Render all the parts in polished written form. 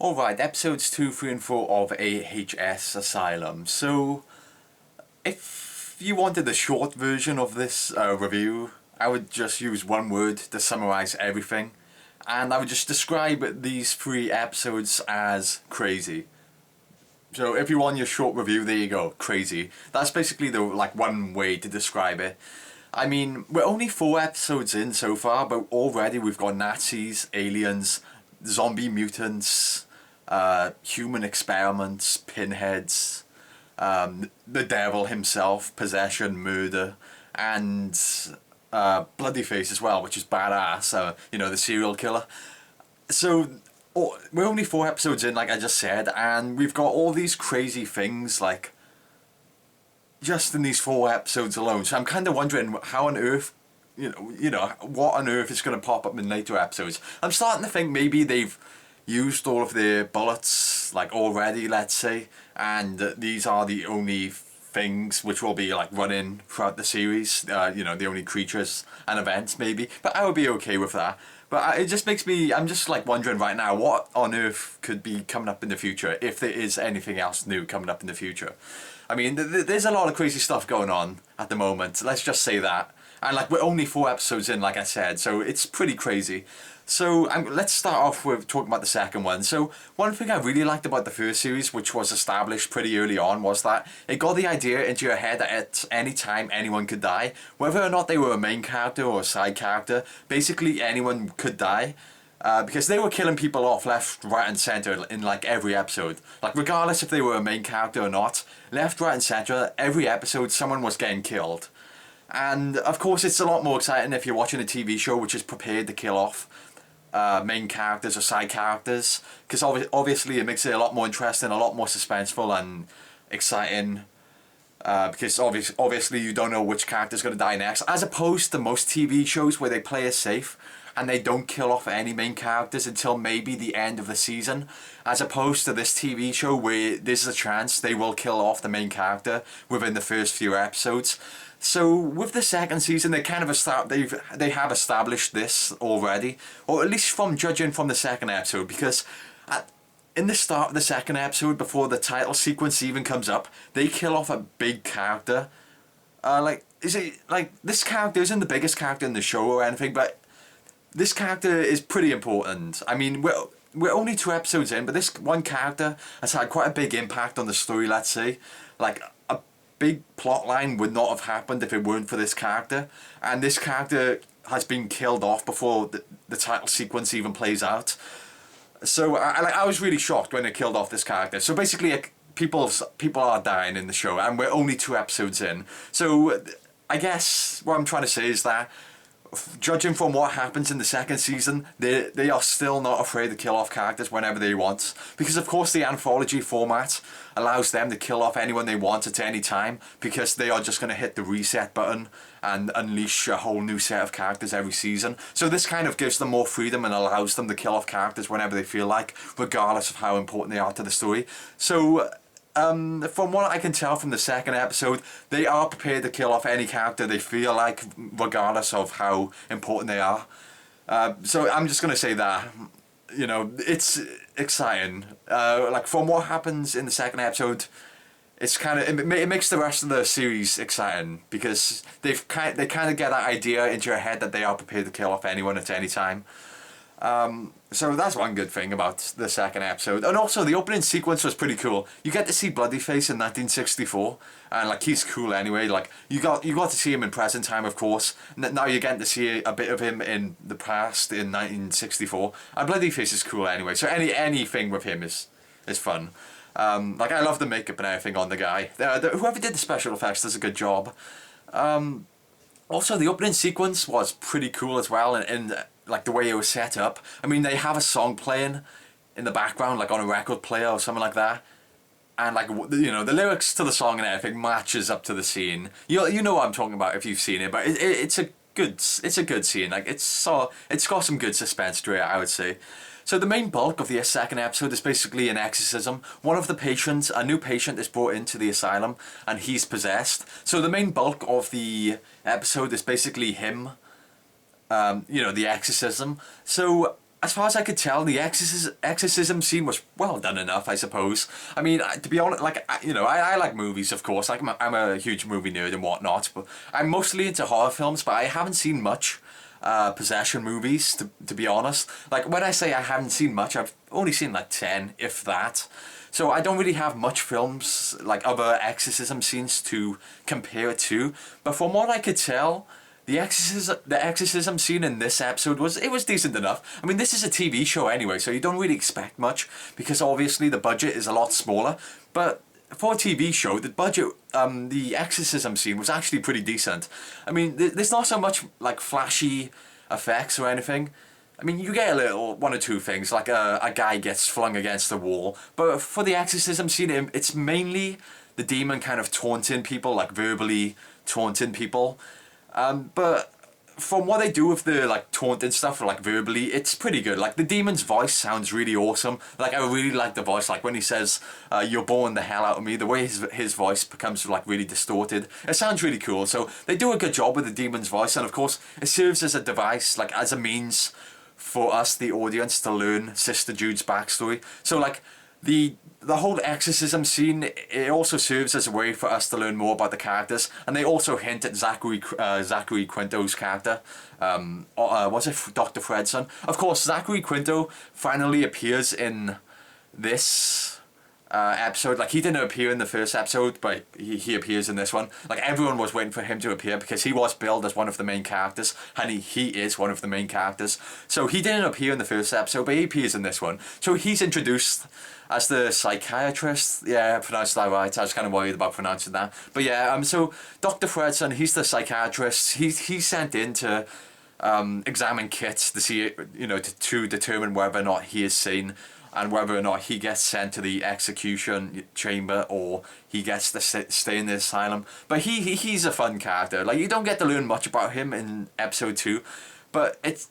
Alright, episodes 2, 3 and 4 of AHS Asylum. So, if you wanted a short version of this review, I would just use one word to summarize everything. And I would just describe these 3 episodes as crazy. So if you want your short review, there you go, crazy. That's basically the one way to describe it. I mean, we're only 4 episodes in so far, but already we've got Nazis, aliens, zombie mutants, human experiments, pinheads, the devil himself, possession, murder, and bloody face as well, which is badass, the serial killer. So we're only 4 episodes in, like I just said, and we've got all these crazy things, like, just in these 4 episodes alone. So I'm kind of wondering how on earth, what on earth is going to pop up in later episodes. I'm starting to think maybe they've used all of their bullets, like, already, let's say, and these are the only things which will be, like, running throughout the series, the only creatures and events, maybe. But I would be okay with that. But it just makes me, I'm just, like, wondering right now, what on earth could be coming up in the future, if there is anything else new coming up in the future. I mean, there's a lot of crazy stuff going on at the moment, let's just say that. And, like, we're only 4 episodes in, like I said, so it's pretty crazy. So let's start off with talking about the second one. So one thing I really liked about the first series, which was established pretty early on, was that it got the idea into your head that at any time anyone could die. Whether or not they were a main character or a side character, basically anyone could die. Because they were killing people off left, right and centre in like every episode. Like regardless if they were a main character or not, left, right and centre, every episode someone was getting killed. And of course it's a lot more exciting if you're watching a TV show which is prepared to kill off main characters or side characters, because obviously it makes it a lot more interesting, a lot more suspenseful and exciting, because obviously you don't know which character's going to die next, as opposed to most TV shows where they play it safe and they don't kill off any main characters until maybe the end of the season, as opposed to this TV show where there's a chance they will kill off the main character within the first few episodes. So with the second season, they kind of they have established this already, or at least from judging from the second episode, because in the start of the second episode, before the title sequence even comes up, they kill off a big character. This character isn't the biggest character in the show or anything, but this character is pretty important. I mean, we're only 2 episodes in, but this one character has had quite a big impact on the story, let's say. Like, a big plot line would not have happened if it weren't for this character. And this character has been killed off before the title sequence even plays out. So, I was really shocked when they killed off this character. So basically, people are dying in the show, and we're only 2 episodes in. So, I guess what I'm trying to say is that, judging from what happens in the second season, they are still not afraid to kill off characters whenever they want. Because of course the anthology format allows them to kill off anyone they want at any time, because they are just going to hit the reset button and unleash a whole new set of characters every season. So this kind of gives them more freedom and allows them to kill off characters whenever they feel like, regardless of how important they are to the story. So from what I can tell from the second episode, they are prepared to kill off any character they feel like, regardless of how important they are. So I'm just going to say that, it's exciting. Like, from what happens in the second episode, it's it makes the rest of the series exciting, because they kind of get that idea into your head that they are prepared to kill off anyone at any time. So that's one good thing about the second episode. And also, the opening sequence was pretty cool. You get to see Bloodyface in 1964, and like, he's cool anyway. Like, you got to see him in present time, of course. Now you're getting to see a bit of him in the past, in 1964. And Bloodyface is cool anyway, so anything with him is fun. Like, I love the makeup and everything on the guy. Whoever did the special effects does a good job. Also, the opening sequence was pretty cool as well, and like the way it was set up. I mean, they have a song playing in the background, like on a record player or something like that, and like, the lyrics to the song and everything matches up to the scene. You know what I'm talking about if you've seen it, but it's a good scene. Like, it's got some good suspense to it, I would say. So the main bulk of the second episode is basically an exorcism. One of the patients, a new patient, is brought into the asylum and he's possessed. So the main bulk of the episode is basically him, the exorcism. So as far as I could tell, the exorcism scene was well done enough, I suppose. I mean, to be honest, like, I like movies, of course. Like, I'm a huge movie nerd and whatnot, but I'm mostly into horror films, but I haven't seen much possession movies, to be honest. Like, when I say I haven't seen much, I've only seen like 10, if that. So I don't really have much films, like other exorcism scenes to compare it to. But from what I could tell, the exorcism scene in this episode was decent enough. I mean, this is a TV show anyway, so you don't really expect much because obviously the budget is a lot smaller. But for a TV show, the exorcism scene was actually pretty decent. I mean, there's not so much like flashy effects or anything. I mean, you get a little, one or two things, like a guy gets flung against the wall. But for the exorcism scene, it's mainly the demon kind of taunting people, like verbally taunting people. But from what they do with the like taunting stuff, like verbally, it's pretty good. Like the demon's voice sounds really awesome. Like I really like the voice. Like when he says, "You're boring the hell out of me," the way his voice becomes like really distorted. It sounds really cool. So they do a good job with the demon's voice, and of course, it serves as a device, like as a means for us, the audience, to learn Sister Jude's backstory. So like the whole exorcism scene, it also serves as a way for us to learn more about the characters, and they also hint at Zachary Quinto's character. Was it Dr. Fredson? Of course, Zachary Quinto finally appears in this episode. Like, he didn't appear in the first episode, but he appears in this one. Like, everyone was waiting for him to appear because he was billed as one of the main characters, and he is one of the main characters. So he didn't appear in the first episode, but he appears in this one. So he's introduced as the psychiatrist. Yeah, I pronounced that right. I was kind of worried about pronouncing that. But yeah, so Dr. Fredson, he's the psychiatrist. He's sent in to examine Kit to see, to determine whether or not he is sane, and whether or not he gets sent to the execution chamber or he gets to stay in the asylum. But he's a fun character. Like, you don't get to learn much about him in episode 2, but it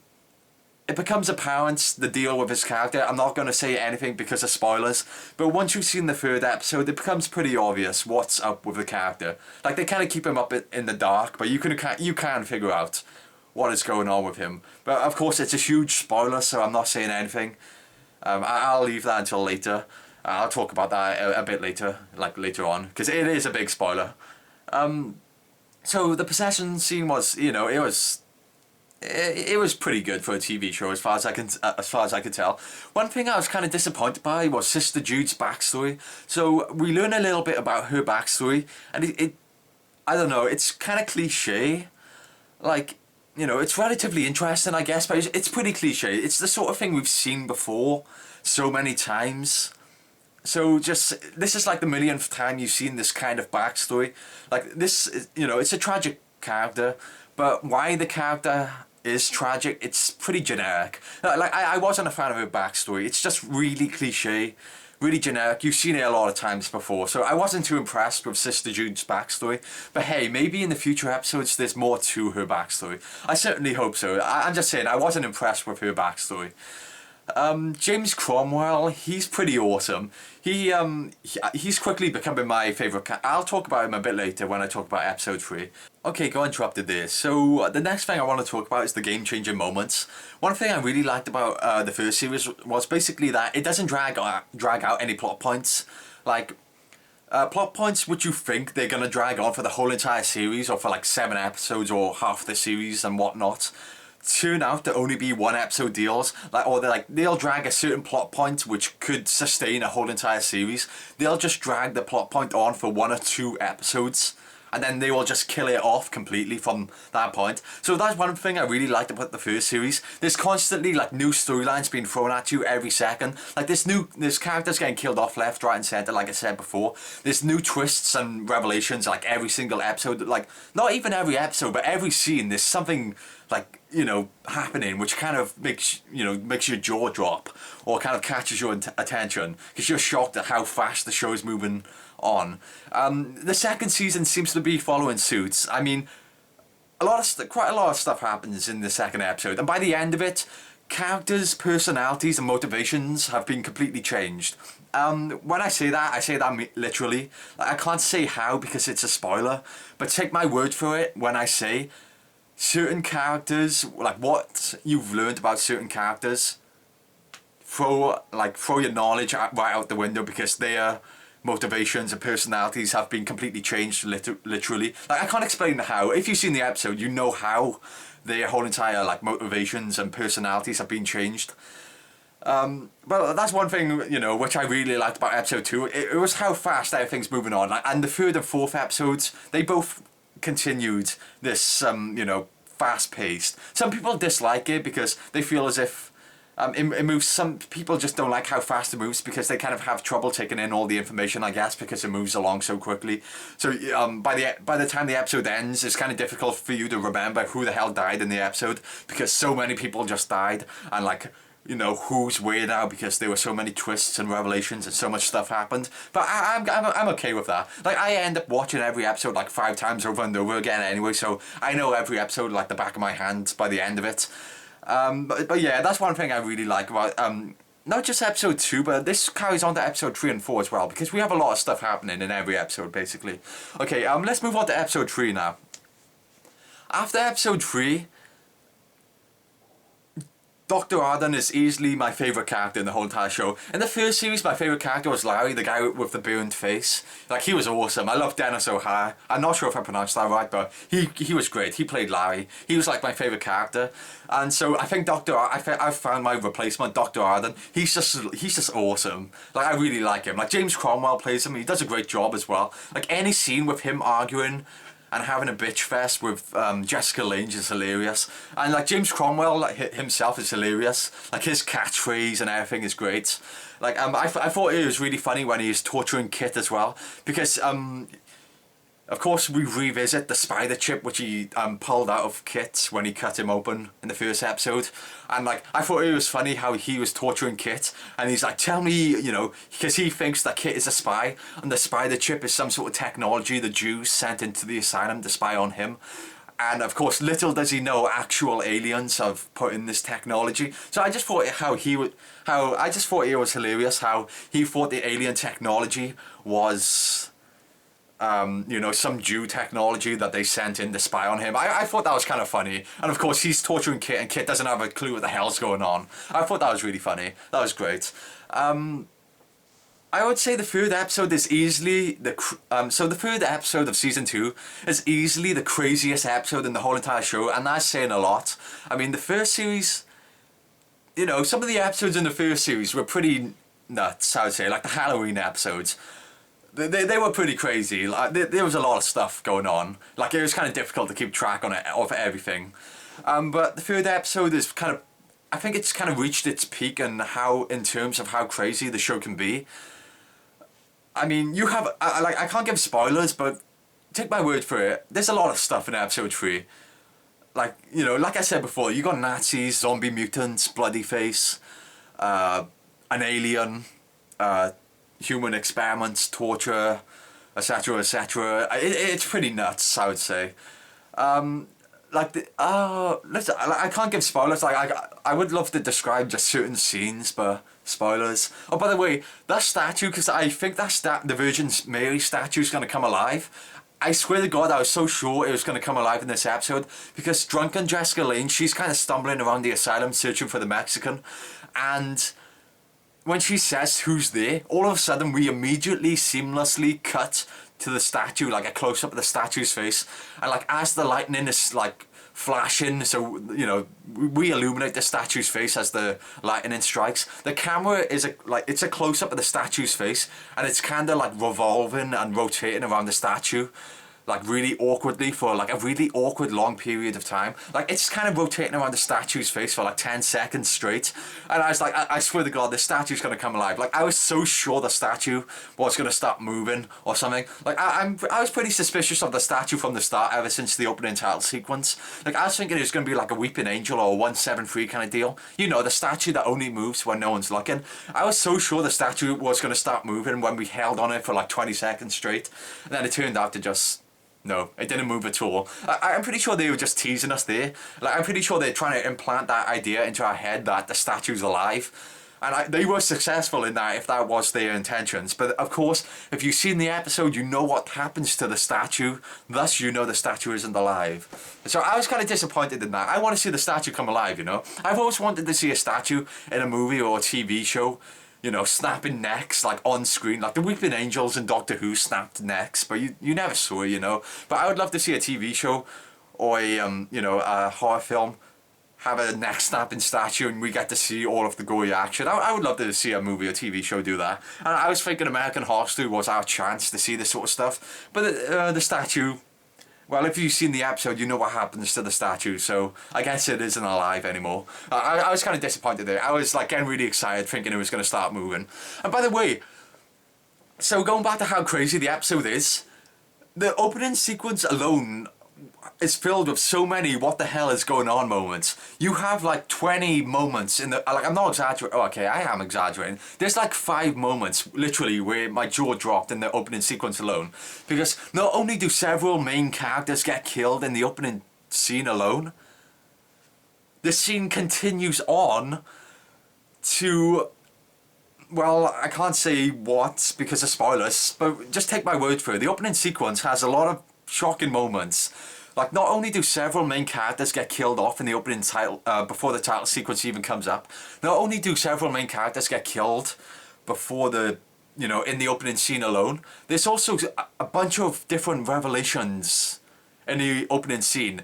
becomes apparent, the deal with his character. I'm not going to say anything because of spoilers, but once you've seen the third episode, it becomes pretty obvious what's up with the character. Like, they kind of keep him up in the dark, but you can figure out what is going on with him. But of course, it's a huge spoiler, so I'm not saying anything. I'll leave that until later. I'll talk about that a bit later, like later on, because it is a big spoiler. So the possession scene was, it was pretty good for a TV show as far as I could tell. One thing I was kind of disappointed by was Sister Jude's backstory. So we learn a little bit about her backstory, and I don't know, it's kind of cliche. Like, it's relatively interesting, I guess, but it's pretty cliche. It's the sort of thing we've seen before so many times. So this is like the millionth time you've seen this kind of backstory. Like, this is, it's a tragic character, but why the character is tragic, it's pretty generic. Like, I wasn't a fan of her backstory. It's just really cliche, really generic. You've seen it a lot of times before, so I wasn't too impressed with Sister Jude's backstory. But hey, maybe in the future episodes there's more to her backstory. I certainly hope so. I'm just saying, I wasn't impressed with her backstory. James Cromwell, he's pretty awesome. He's quickly becoming my favourite I'll talk about him a bit later when I talk about episode 3. Okay, got interrupted there. So the next thing I want to talk about is the game-changing moments. One thing I really liked about the first series was basically that it doesn't drag out any plot points. Like, plot points which you think they're going to drag on for the whole entire series, or for like 7 episodes or half the series and whatnot, turn out to only be 1 episode deals. They'll drag a certain plot point which could sustain a whole entire series. They'll just drag the plot point on for 1 or 2 episodes, and then they will just kill it off completely from that point. So that's one thing I really liked about the first series. There's constantly like new storylines being thrown at you every second. Like, there's characters getting killed off left, right and centre, like I said before. There's new twists and revelations like every single episode. Like, not even every episode, but every scene there's something like, happening which kind of makes your jaw drop, or kind of catches your attention because you're shocked at how fast the show's moving on. The second season seems to be following suit. I mean, quite a lot of stuff happens in the second episode, and by the end of it, characters' personalities and motivations have been completely changed. When I say that literally. Like, I can't say how because it's a spoiler, but take my word for it when I say certain characters, like what you've learned about certain characters, throw your knowledge right out the window because their motivations and personalities have been completely changed literally. Like, I can't explain how. If you've seen the episode, you know how their whole entire like motivations and personalities have been changed. Well, that's one thing, you know, which I really liked about episode 2. It was how fast everything's moving on. Like, and the third and fourth episodes, they both continued this, you know, fast-paced. Some people dislike it because they feel as if it moves. Some people just don't like how fast it moves because they kind of have trouble taking in all the information, I guess, because it moves along so quickly. So by the time the episode ends, it's kind of difficult for you to remember who the hell died in the episode because so many people just died, and like, you know, who's where now because there were so many twists and revelations and so much stuff happened. But I'm okay with that. Like, I end up watching every episode like 5 times over and over again anyway, so I know every episode like the back of my hand by the end of it. But yeah, that's one thing I really like about not just episode 2, but this carries on to episode 3 and 4 as well, because we have a lot of stuff happening in every episode basically. Okay, let's move on to episode 3 now. After episode 3, Dr. Arden is easily my favourite character in the whole entire show. In the first series, my favourite character was Larry, the guy with the burned face. Like, he was awesome. I love Dennis O'Hare. I'm not sure if I pronounced that right, but he was great. He played Larry. He was like my favourite character. And so I think I found my replacement, Dr. Arden. He's just awesome. Like, I really like him. Like, James Cromwell plays him. He does a great job as well. Like, any scene with him arguing and having a bitch fest with Jessica Lange is hilarious. And like, James Cromwell like, himself is hilarious. Like, his catchphrase and everything is great. Like, I thought it was really funny when he was torturing Kit as well, because of course we revisit the spider chip which he pulled out of Kit when he cut him open in the first episode. And like, I thought it was funny how he was torturing Kit, and he's like, tell me, you know, because he thinks that Kit is a spy, and the spider chip is some sort of technology the Jews sent into the asylum to spy on him. And of course, little does he know, actual aliens have put in this technology. So I just thought it was hilarious how he thought the alien technology was you know, some Jew technology that they sent in to spy on him. I thought that was kind of funny. And of course, he's torturing Kit, and Kit doesn't have a clue what the hell's going on. I thought that was really funny. That was great. I would say the third episode is easily the third episode of season 2 is easily the craziest episode in the whole entire show, and that's saying a lot. I mean, the first series, you know, some of the episodes in the first series were pretty nuts, I would say, like the Halloween episodes. They were pretty crazy. Like, there was a lot of stuff going on. Like, it was kind of difficult to keep track of everything. But the third episode is kind of, I think it's kind of reached its peak in terms of how crazy the show can be. I mean, you have, I can't give spoilers, but take my word for it, there's a lot of stuff in episode 3. Like, you know, like I said before, you got Nazis, zombie mutants, bloody face, an alien, human experiments, torture, etc., etc. It's pretty nuts, I would say. Like, listen, I can't give spoilers. Like, I would love to describe just certain scenes, but spoilers. Oh, by the way, that statue, because I think the Virgin Mary statue is going to come alive. I swear to God, I was so sure it was going to come alive in this episode, because drunken Jessica Lange, she's kind of stumbling around the asylum searching for the Mexican, and when she says who's there, all of a sudden we immediately seamlessly cut to the statue, like a close-up of the statue's face, and like as the lightning is like flashing, so you know, we illuminate the statue's face as the lightning strikes. The camera is it's a close-up of the statue's face, and it's kind of like revolving and rotating around the statue, like really awkwardly for like a really awkward long period of time. Like, it's kind of rotating around the statue's face for like 10 seconds straight, and I was like, I swear to God, the statue's gonna come alive. Like, I was so sure the statue was gonna stop moving or something. Like, I was pretty suspicious of the statue from the start, ever since the opening title sequence. Like, I was thinking it was gonna be like a weeping angel or a 173 kind of deal. You know, the statue that only moves when no one's looking. I was so sure the statue was gonna stop moving when we held on it for like 20 seconds straight, and then it turned out to just, no, it didn't move at all. I'm pretty sure they were just teasing us there. Like, I'm pretty sure they're trying to implant that idea into our head that the statue's alive. And they were successful in that, if that was their intentions. But of course, if you've seen the episode, you know what happens to the statue. Thus, you know the statue isn't alive. So I was kind of disappointed in that. I want to see the statue come alive, you know. I've always wanted to see a statue in a movie or a TV show, you know, snapping necks, like on screen. Like the Weeping Angels in Doctor Who snapped necks, but you never saw it, you know. But I would love to see a TV show or a, you know, a horror film have a neck snapping statue and we get to see all of the gory action. I would love to see a movie or TV show do that. And I was thinking American Horror Story was our chance to see this sort of stuff. But the statue, well, if you've seen the episode, you know what happens to the statue, so I guess it isn't alive anymore. I was kind of disappointed there. I was like getting really excited thinking it was going to start moving. And by the way, so going back to how crazy the episode is, the opening sequence alone is filled with so many what the hell is going on moments. You have like 20 moments in the, like, I'm not exaggerating, oh, okay, I am exaggerating. There's like 5 moments literally where my jaw dropped in the opening sequence alone, because not only do several main characters get killed in the opening scene alone, the scene continues on to, well, I can't say what because of spoilers, but just take my word for it. The opening sequence has a lot of shocking moments. Like, not only do several main characters get killed off in the opening title, before the title sequence even comes up, not only do several main characters get killed before the, you know, in the opening scene alone, there's also a bunch of different revelations in the opening scene.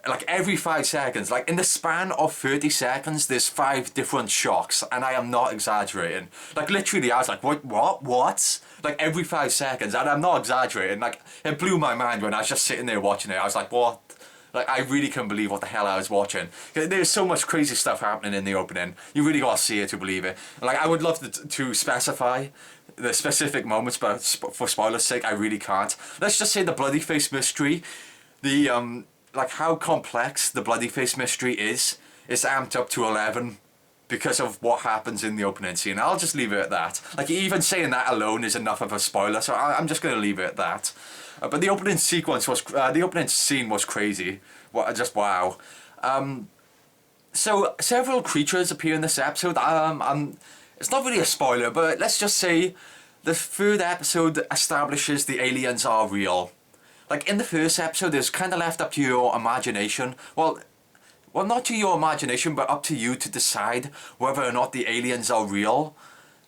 Like every 5 seconds, like in the span of 30 seconds, there's 5 different shocks, and I am not exaggerating. Like literally, I was like, what? Like every 5 seconds, and I'm not exaggerating. Like it blew my mind when I was just sitting there watching it. I was like, what? Like I really couldn't believe what the hell I was watching. There's so much crazy stuff happening in the opening. You really gotta see it to believe it. Like I would love to specify the specific moments, but for spoilers' sake, I really can't. Let's just say the bloody face mystery, the like how complex the bloody face mystery is amped up to 11 because of what happens in the opening scene. I'll just leave it at that. Like even saying that alone is enough of a spoiler, so I'm just going to leave it at that. But the opening sequence was, the opening scene was crazy. Just wow. So several creatures appear in this episode. It's not really a spoiler, but let's just say the 3rd episode establishes the aliens are real. Like in the 1st episode, it's kind of left up to your imagination. Well, not to your imagination, but up to you to decide whether or not the aliens are real.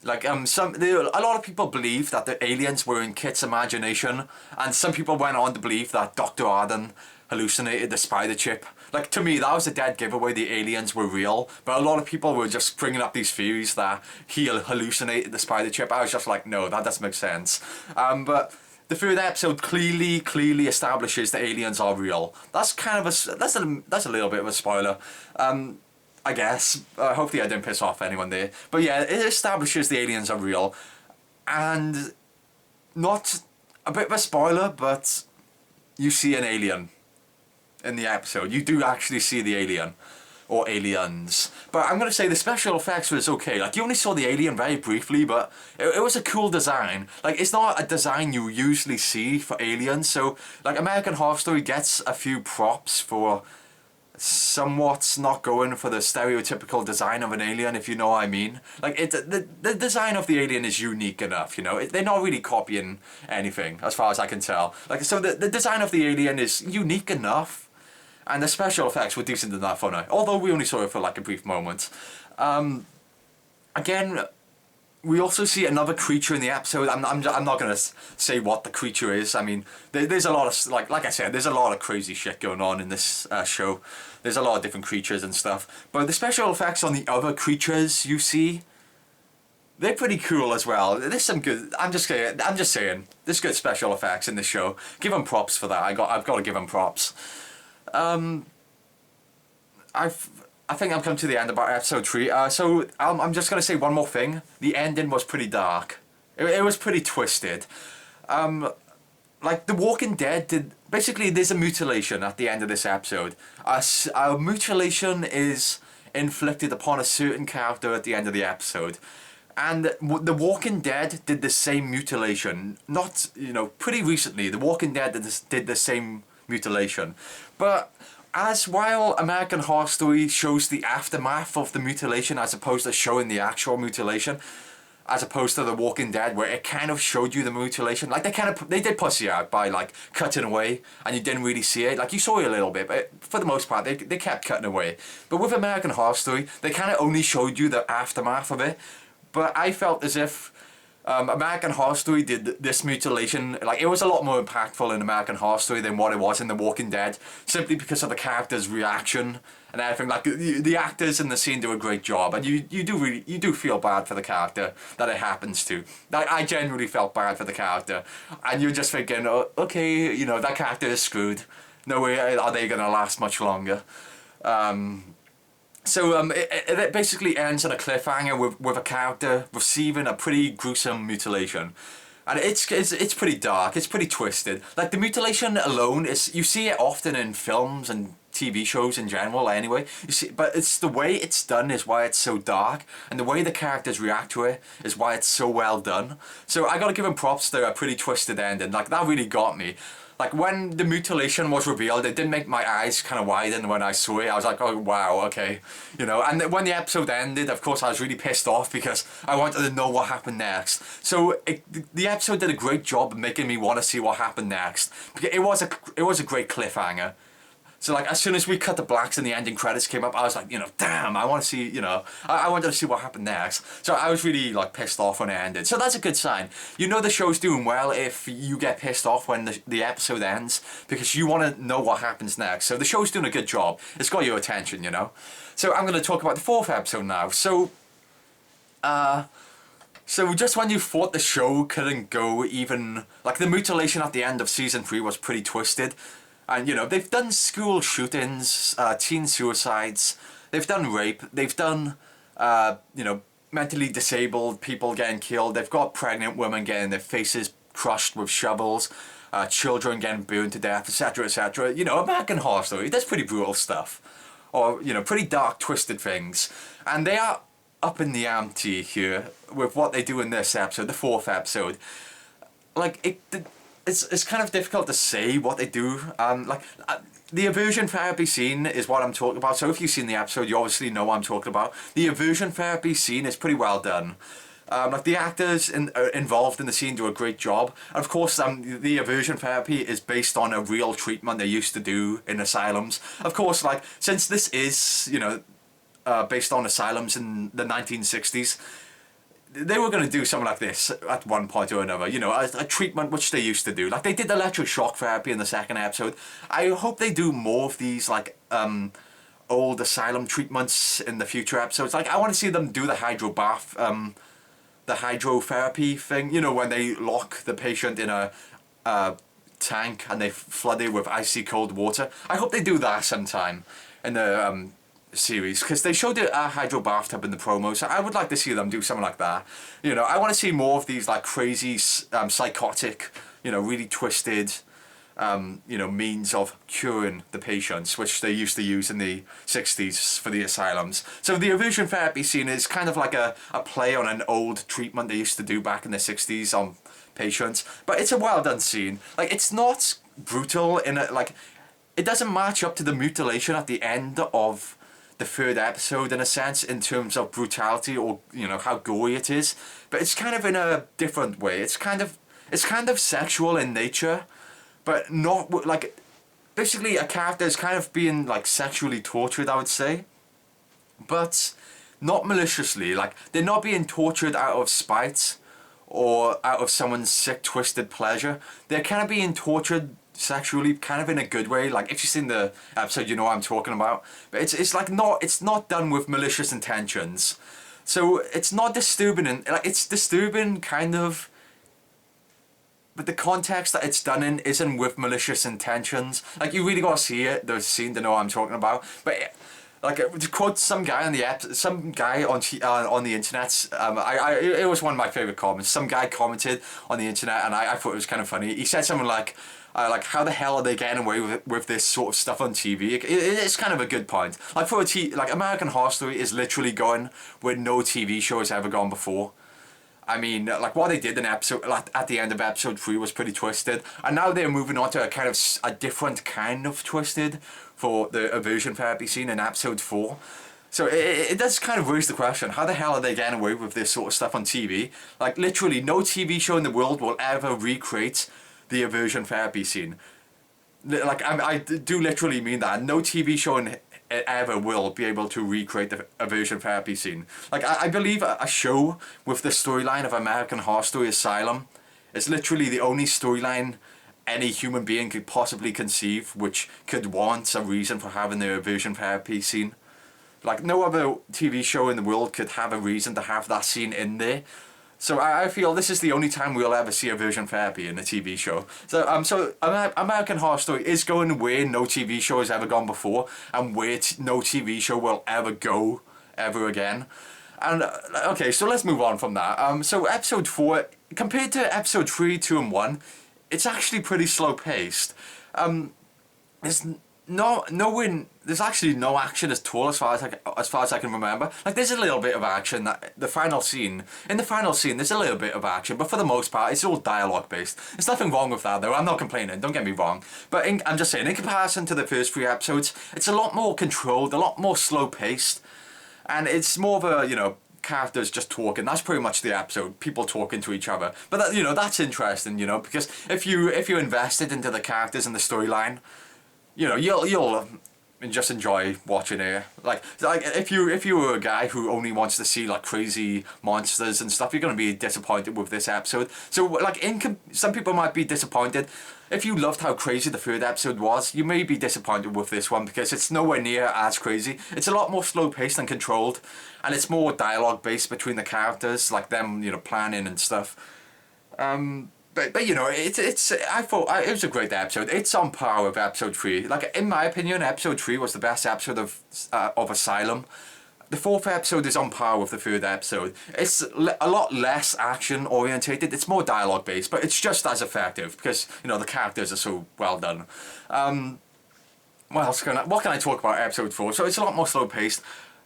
Like a lot of people believe that the aliens were in Kit's imagination, and some people went on to believe that Dr Arden hallucinated the spider chip. Like to me, that was a dead giveaway. The aliens were real, but a lot of people were just bringing up these theories that he hallucinated the spider chip. I was just like, no, that doesn't make sense. But the 3rd episode clearly establishes the aliens are real. That's kind of that's a little bit of a spoiler, I guess. Hopefully I didn't piss off anyone there. But yeah, it establishes the aliens are real, and not a bit of a spoiler, but you see an alien in the episode. You do actually see the alien. Or aliens. But I'm going to say the special effects was okay. Like, you only saw the alien very briefly, but it was a cool design. Like, it's not a design you usually see for aliens. So, like, American Horror Story gets a few props for somewhat not going for the stereotypical design of an alien, if you know what I mean. Like, the design of the alien is unique enough, you know. They're not really copying anything, as far as I can tell. Like, so the design of the alien is unique enough. And the special effects were decent enough on it, although we only saw it for like a brief moment. Again, we also see another creature in the episode. I'm not going to say what the creature is. I mean, there's a lot of, like I said, there's a lot of crazy shit going on in this show. There's a lot of different creatures and stuff. But the special effects on the other creatures you see, they're pretty cool as well. There's some good, I'm just saying, there's good special effects in this show. Give them props for that. I've got to give them props. I think I've come to the end about episode 3. So I'm just gonna say one more thing. The ending was pretty dark. It was pretty twisted. Like The Walking Dead did. Basically, there's a mutilation at the end of this episode. A mutilation is inflicted upon a certain character at the end of the episode. And The Walking Dead did the same mutilation. Not, you know, pretty recently. The Walking Dead did the same mutilation. But as while American Horror Story shows the aftermath of the mutilation as opposed to showing the actual mutilation, as opposed to The Walking Dead where it kind of showed you the mutilation. Like they did pussy out by like cutting away and you didn't really see it. Like you saw it a little bit, but for the most part they kept cutting away. But with American Horror Story, they kind of only showed you the aftermath of it. But I felt as if American Horror Story did this mutilation, like it was a lot more impactful in American Horror Story than what it was in The Walking Dead, simply because of the character's reaction and everything. Like the actors in the scene do a great job, and you do feel bad for the character that it happens to. Like I genuinely felt bad for the character, and you're just thinking, oh, okay, you know, that character is screwed. No way are they gonna last much longer. So it basically ends on a cliffhanger with a character receiving a pretty gruesome mutilation. And it's pretty dark, it's pretty twisted. Like the mutilation alone, you see it often in films and TV shows in general anyway. You see, but it's the way it's done is why it's so dark, and the way the characters react to it is why it's so well done. So I gotta give them props to a pretty twisted ending. Like that really got me. Like when the mutilation was revealed, it did make my eyes kind of widen when I saw it. I was like, oh wow, okay, you know. And when the episode ended, of course, I was really pissed off because I wanted to know what happened next. So the episode did a great job of making me want to see what happened next. Because it was a great cliffhanger. So like as soon as we cut the blacks and the ending credits came up, I was like, you know, damn, I want to see, you know, I wanted to see what happened next. So I was really like pissed off when it ended. So that's a good sign. You know the show's doing well if you get pissed off when the episode ends, because you want to know what happens next. So the show's doing a good job. It's got your attention, you know. So I'm going to talk about the 4th episode now. So just when you thought the show couldn't go even, like the mutilation at the end of season 3 was pretty twisted. And, you know, they've done school shootings, teen suicides, they've done rape, they've done, you know, mentally disabled people getting killed, they've got pregnant women getting their faces crushed with shovels, children getting burned to death, etc., etc. You know, American Horror Story, that's pretty brutal stuff. Or, you know, pretty dark, twisted things. And they are up in the ante here with what they do in this episode, the 4th episode. Like, it's kind of difficult to say what they do. The aversion therapy scene is what I'm talking about. So if you've seen the episode, you obviously know what I'm talking about. The aversion therapy scene is pretty well done. Like the actors involved in the scene do a great job. And of course, the aversion therapy is based on a real treatment they used to do in asylums. Of course, like since this is, you know, based on asylums in the 1960s. They were going to do something like this at one point or another, you know, a treatment which they used to do. Like they did electric shock therapy in the 2nd episode. I hope they do more of these like old asylum treatments in the future episodes. Like I want to see them do the hydro bath, the hydrotherapy thing, you know, when they lock the patient in a tank and they flood it with icy cold water. I hope they do that sometime in the series, because they showed it a hydro bathtub in the promo, so I would like to see them do something like that. You know, I want to see more of these like crazy, psychotic, you know, really twisted, you know, means of curing the patients, which they used to use in the 60s for the asylums. So the aversion therapy scene is kind of like a play on an old treatment they used to do back in the 60s on patients, but it's a well done scene. Like it's not brutal in a, like, it doesn't match up to the mutilation at the end of the 3rd episode in a sense in terms of brutality or, you know, how gory it is, but it's kind of in a different way. It's kind of sexual in nature, but not like, basically a character is kind of being like sexually tortured, I would say, but not maliciously. Like they're not being tortured out of spite or out of someone's sick twisted pleasure. They're kind of being tortured sexually, kind of in a good way. Like if you've seen the episode, you know what I'm talking about. But it's like it's not done with malicious intentions. So it's not disturbing, and like it's disturbing kind of, but the context that it's done in isn't with malicious intentions. Like you really gotta see it, the scene, to know what I'm talking about. But like to quote some guy on the on the internet, it was one of my favorite comments. Some guy commented on the internet, and I thought it was kind of funny. He said something like how the hell are they getting away with this sort of stuff on TV? It's kind of a good point. Like for like American Horror Story is literally going where no TV show has ever gone before. I mean, like what they did in episode, like at the end of episode 3 was pretty twisted, and now they're moving on to a kind of a different kind of twisted for the aversion therapy scene in episode 4. So it does kind of raise the question, how the hell are they getting away with this sort of stuff on TV? Like literally no TV show in the world will ever recreate the aversion therapy scene. Like I do literally mean that. No TV show ever will be able to recreate the aversion therapy scene. Like I believe a show with the storyline of American Horror Story Asylum is literally the only storyline any human being could possibly conceive which could want a reason for having the aversion therapy scene. Like no other TV show in the world could have a reason to have that scene in there. So I feel this is the only time we'll ever see aversion therapy in a TV show. So American Horror Story is going where no TV show has ever gone before, and where no TV show will ever go ever again. And okay, so let's move on from that. So episode 4, compared to episode 3, 2, and 1, it's actually pretty slow paced. There's there's actually no action at all as far as I can remember. Like there's a little bit of action. In the final scene, there's a little bit of action, but for the most part, it's all dialogue based. There's nothing wrong with that, though. I'm not complaining. Don't get me wrong. But I'm just saying, in comparison to the first 3 episodes, it's a lot more controlled, a lot more slow paced, and it's more of a characters just talking. That's pretty much the episode. People talking to each other. But that, that's interesting. Because if you're invested into the characters and the storyline, you'll just enjoy watching it. Like if you were a guy who only wants to see like crazy monsters and stuff, you're gonna be disappointed with this episode. So like some people might be disappointed. If you loved how crazy the 3rd episode was, you may be disappointed with this one because it's nowhere near as crazy. It's a lot more slow paced and controlled, and it's more dialogue based between the characters, like them planning and stuff. But I thought it was a great episode. It's on par with episode 3. Like in my opinion, episode 3 was the best episode of Asylum. The 4th episode is on par with the 3rd episode. It's a lot less action orientated. It's more dialogue based, but it's just as effective because the characters are so well done. What can I talk about episode 4? So it's a lot more slow paced.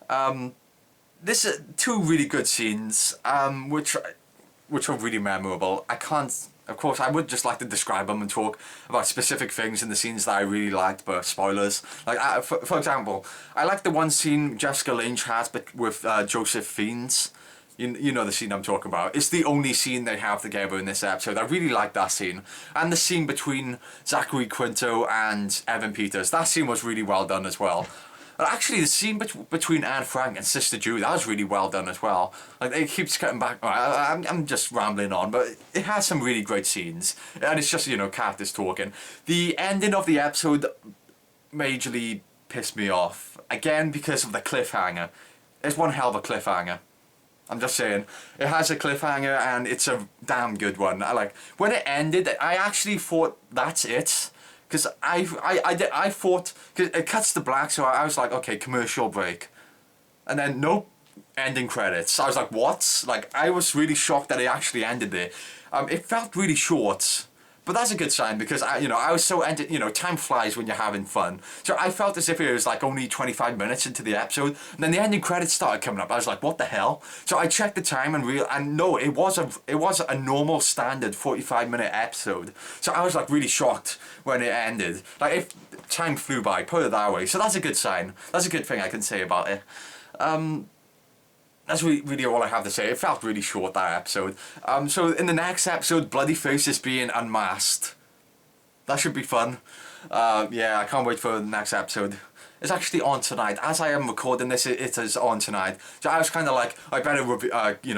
There's 2 really good scenes, which are really memorable. Of course, I would just like to describe them and talk about specific things in the scenes that I really liked, but spoilers. Like, for example, I like the one scene Jessica Lange has with Joseph Fiennes. You know the scene I'm talking about. It's the only scene they have together in this episode. I really like that scene. And the scene between Zachary Quinto and Evan Peters. That scene was really well done as well. Actually, the scene between Anne Frank and Sister Jude, that was really well done as well. Like, it keeps cutting back. I'm just rambling on, but it has some really great scenes. And it's just, characters talking. The ending of the episode majorly pissed me off. Again, because of the cliffhanger. It's one hell of a cliffhanger. I'm just saying. It has a cliffhanger, and it's a damn good one. When it ended, I actually thought that's it. Because I thought, cause it cuts to black, so I was like, okay, commercial break. And then, nope, ending credits. I was like, what? Like, I was really shocked that it actually ended there. It felt really short. But that's a good sign because I was so time flies when you're having fun. So I felt as if it was like only 25 minutes into the episode, and then the ending credits started coming up. I was like, what the hell? So I checked the time and no, it was a normal standard 45-minute episode. So I was like really shocked when it ended. Like if time flew by, put it that way. So that's a good sign. That's a good thing I can say about it. That's really all I have to say. It felt really short, that episode. So in the next episode, Bloody Face is being unmasked. That should be fun. Yeah, I can't wait for the next episode. It's actually on tonight. As I am recording this, it is on tonight. So I was kind of like, I better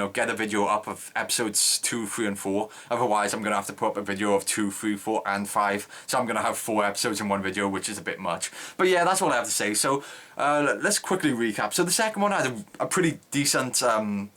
get a video up of episodes 2, 3, and 4. Otherwise, I'm gonna have to put up a video of 2, 3, 4, and 5. So I'm gonna have 4 episodes in one video, which is a bit much. But yeah, that's all I have to say. So let's quickly recap. So the second one had a pretty decent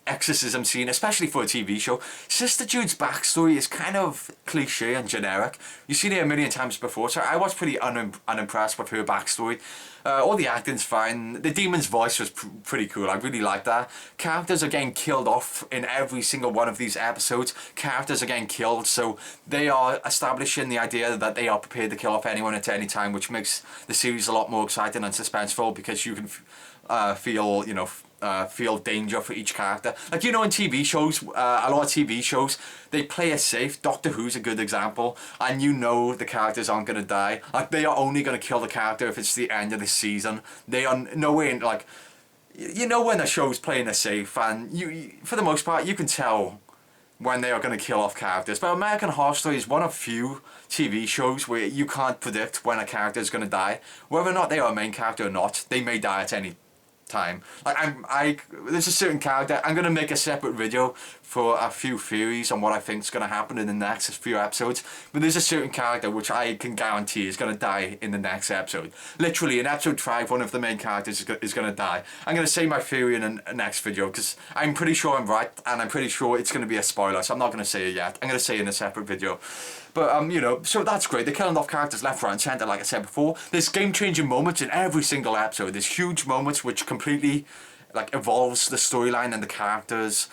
exorcism scene, especially for a TV show. Sister Jude's backstory is kind of cliche and generic. You've seen it a million times before, so I was pretty unimpressed with her backstory. All the acting's fine. The demon's voice was pretty cool. I really liked that. Characters are getting killed off in every single one of these episodes. Characters are getting killed, so they are establishing the idea that they are prepared to kill off anyone at any time, which makes the series a lot more exciting and suspenseful because you can feel, feel danger for each character. Like, you know, in TV shows, a lot of TV shows, they play it safe. Doctor Who's a good example, and you know the characters aren't going to die. Like, they are only going to kill the character if it's the end of the season. They are no way, like, you know when a show's playing it safe, and you for the most part, you can tell when they are going to kill off characters. But American Horror Story is one of few TV shows where you can't predict when a character is going to die. Whether or not they are a main character or not, they may die at any time. Like, there's a certain character. I'm going to make a separate video for a few theories on what I think is going to happen in the next few episodes. But there's a certain character which I can guarantee is going to die in the next episode. Literally, in episode 5, one of the main characters is going to die. I'm going to say my theory in the next video because I'm pretty sure I'm right, and I'm pretty sure it's going to be a spoiler, so I'm not going to say it yet. I'm going to say it in a separate video. But, you know, so that's great. They're killing off characters left, right and centre, like I said before. There's game-changing moments in every single episode. There's huge moments which completely, like, evolves the storyline and the characters.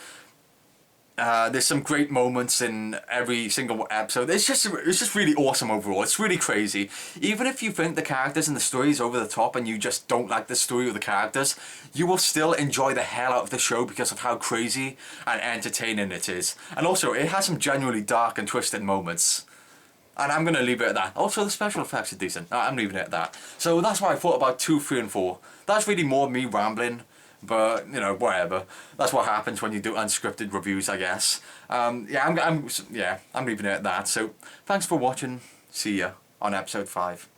There's some great moments in every single episode. It's just really awesome overall. It's really crazy. Even if you think the characters and the story is over the top and you just don't like the story or the characters, you will still enjoy the hell out of the show because of how crazy and entertaining it is. And also, it has some genuinely dark and twisted moments. And I'm going to leave it at that. Also, the special effects are decent. I'm leaving it at that. So that's what I thought about 2, 3 and 4. That's really more me rambling. But, you know, whatever. That's what happens when you do unscripted reviews, I guess. I'm leaving it at that. So, thanks for watching. See ya on episode 5.